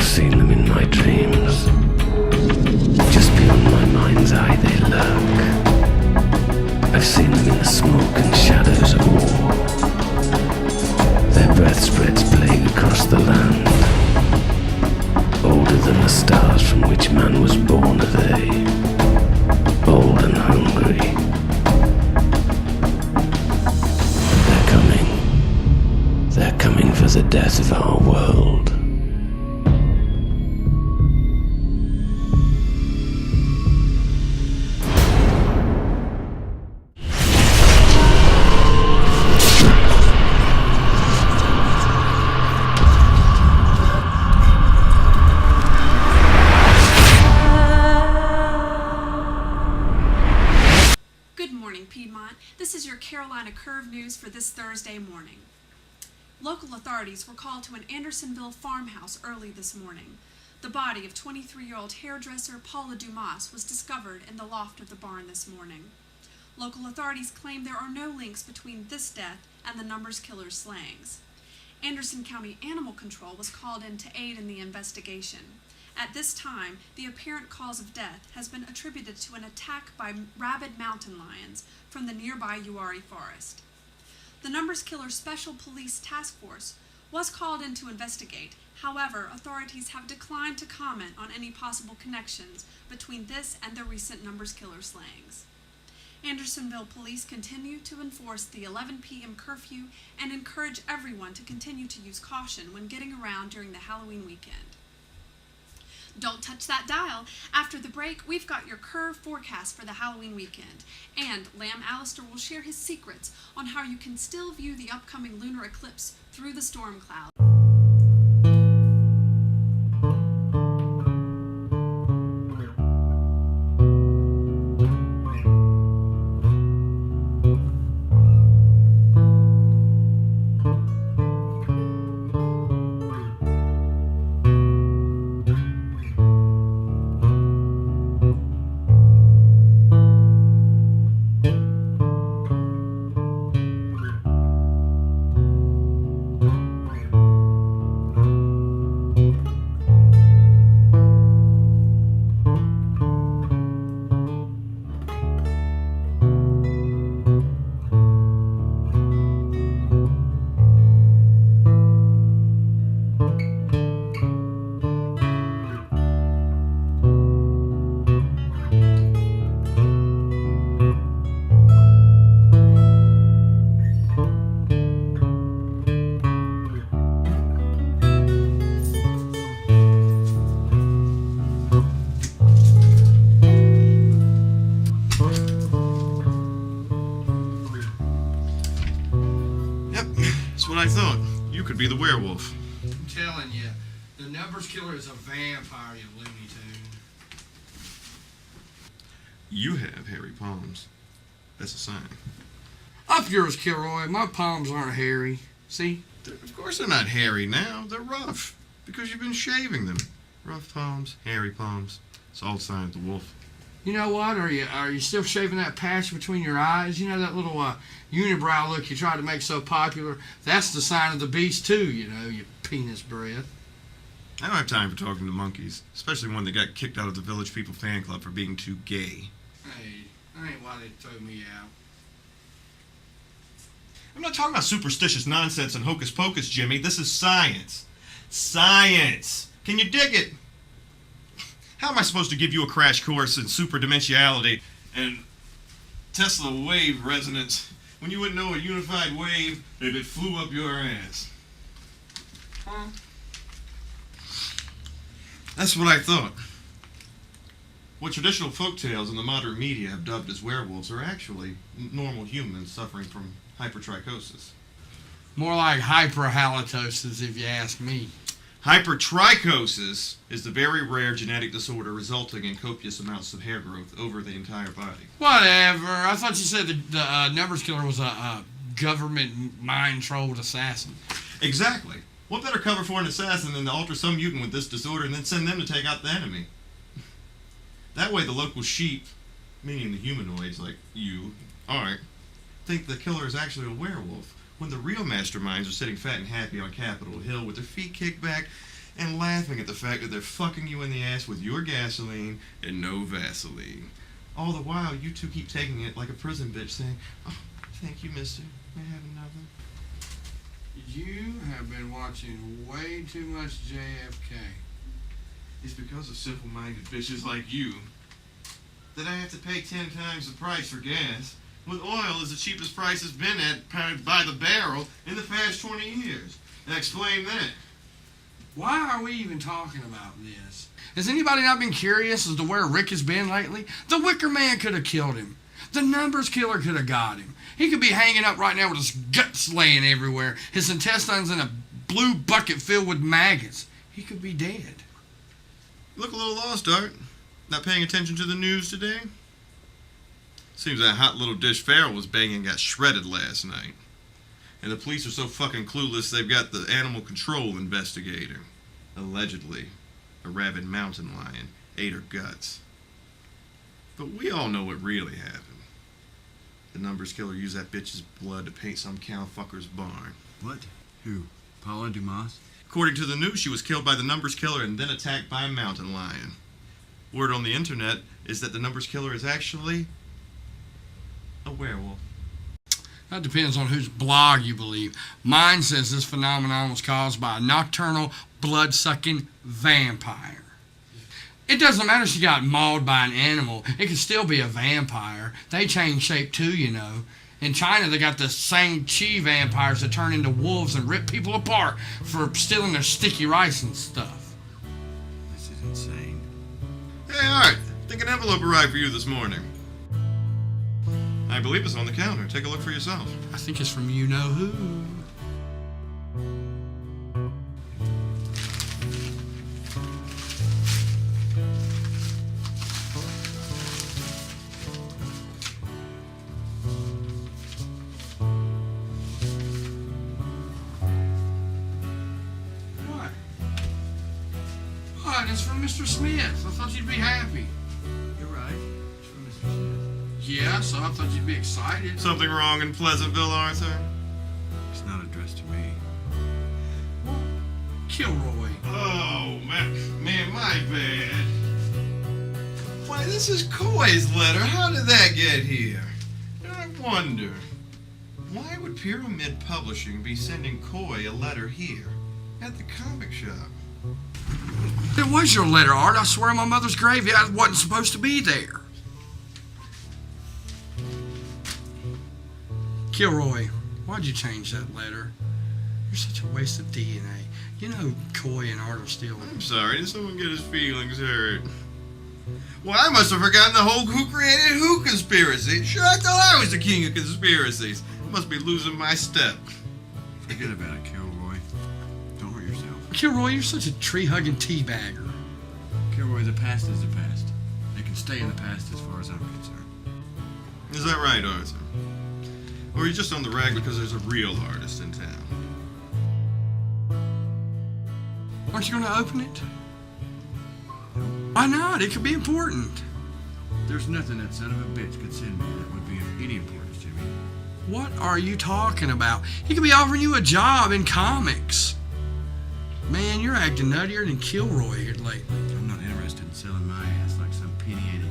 I've seen them in my dreams. Just beyond my mind's eye they lurk. I've seen them in the smoke and shadows of war. Their breath spreads plague across the land. Older than the stars from which man was born are they. Old and hungry. They're coming for the death of our world. Good morning, Piedmont. This is your Carolina Curve News for this Thursday morning. Local authorities were called to an Andersonville farmhouse early this morning. The body of 23-year-old hairdresser Paula Dumas was discovered in the loft of the barn this morning. Local authorities claim there are no links between this death and the Numbers killer's slayings. Anderson County Animal Control was called in to aid in the investigation. At this time, the apparent cause of death has been attributed to an attack by rabid mountain lions from the nearby Uwharrie Forest. The Numbers Killer Special Police Task Force was called in to investigate. However, authorities have declined to comment on any possible connections between this and the recent Numbers Killer slayings. Andersonville police continue to enforce the 11 p.m. curfew and encourage everyone to continue to use caution when getting around during the Halloween weekend. Don't touch that dial. After the break, we've got your curve forecast for the Halloween weekend. And Lamb Allister will share his secrets on how you can still view the upcoming lunar eclipse through the storm cloud. What I thought. You could be the werewolf. I'm telling you, the Numbers Killer is a vampire, you Looney Tune. You have hairy palms. That's a sign. Up yours, Kilroy. My palms aren't hairy. See? Of course they're not hairy now. They're rough. Because you've been shaving them. Rough palms, hairy palms. It's all a sign of the wolf. You know what? Are you still shaving that patch between your eyes? You know that little unibrow look you tried to make so popular? That's the sign of the beast too, you know, you penis breath. I don't have time for talking to monkeys. Especially one that got kicked out of the Village People fan club for being too gay. Hey, that ain't why they throw me out. I'm not talking about superstitious nonsense and hocus pocus, Jimmy. This is science. Science! Can you dig it? How am I supposed to give you a crash course in superdimensionality and Tesla wave resonance when you wouldn't know a unified wave if it flew up your ass? Huh? That's what I thought. What traditional folktales in the modern media have dubbed as werewolves are actually normal humans suffering from hypertrichosis. More like hyperhalitosis, if you ask me. Hypertrichosis is the very rare genetic disorder resulting in copious amounts of hair growth over the entire body. Whatever. I thought you said the Numbers Killer was a government mind-trolled assassin. Exactly. What better cover for an assassin than to alter some mutant with this disorder and then send them to take out the enemy? That way the local sheep, meaning the humanoids like you, think the killer is actually a werewolf, when the real masterminds are sitting fat and happy on Capitol Hill with their feet kicked back, and laughing at the fact that they're fucking you in the ass with your gasoline and no Vaseline. All the while, you two keep taking it like a prison bitch saying, "Oh, thank you, mister. May I have another?" You have been watching way too much JFK. It's because of simple-minded bitches like you that I have to pay 10 times the price for gas, with oil as the cheapest price has been at by the barrel in the past 20 years. Now explain that. Why are we even talking about this? Has anybody not been curious as to where Rick has been lately? The Wicker Man could have killed him. The Numbers Killer could have got him. He could be hanging up right now with his guts laying everywhere, his intestines in a blue bucket filled with maggots. He could be dead. You look a little lost, Art. Not paying attention to the news today? Seems that hot little dish Farrell was banging got shredded last night. And the police are so fucking clueless they've got the animal control investigator. Allegedly, a rabid mountain lion ate her guts. But we all know what really happened. The Numbers Killer used that bitch's blood to paint some cowfucker's barn. What? Who? Paula Dumas? According to the news, she was killed by the Numbers Killer and then attacked by a mountain lion. Word on the internet is that the Numbers Killer is actually a werewolf. That depends on whose blog you believe. Mine says this phenomenon was caused by a nocturnal, blood-sucking vampire. It doesn't matter if she got mauled by an animal. It could still be a vampire. They change shape too, you know. In China, they got the Shang-Chi vampires that turn into wolves and rip people apart for stealing their sticky rice and stuff. This is insane. Hey, Art, think an envelope arrived for you this morning. I believe it's on the counter. Take a look for yourself. I think it's from you-know-who. What? It's from Mr. Smith. I thought you'd be happy. You're right. It's from Mr. Smith. Yeah, so I thought you'd be excited. Something wrong in Pleasantville, Arthur? It's not addressed to me. Kilroy. Oh, man, my bad. Why, this is Coy's letter. How did that get here? I wonder, why would Pyramid Publishing be sending Coy a letter here at the comic shop? It was your letter, Art. I swear on my mother's grave I wasn't supposed to be there. Kilroy, why'd you change that letter? You're such a waste of DNA. You know Coy and Art are still... I'm sorry, did someone get his feelings hurt? Well, I must have forgotten the whole Who Created Who conspiracy. Sure, I thought I was the king of conspiracies. I must be losing my step. Forget about it, Kilroy. Don't hurt yourself. Kilroy, you're such a tree-hugging teabagger. Kilroy, the past is the past. It can stay in the past as far as I'm concerned. Is that right, Arthur? Or are you just on the rag because there's a real artist in town? Aren't you going to open it? Why not? It could be important. There's nothing that son of a bitch could send me that would be of any importance to me. What are you talking about? He could be offering you a job in comics. Man, you're acting nuttier than Kilroy here lately. I'm not interested in selling my ass like some penny-ante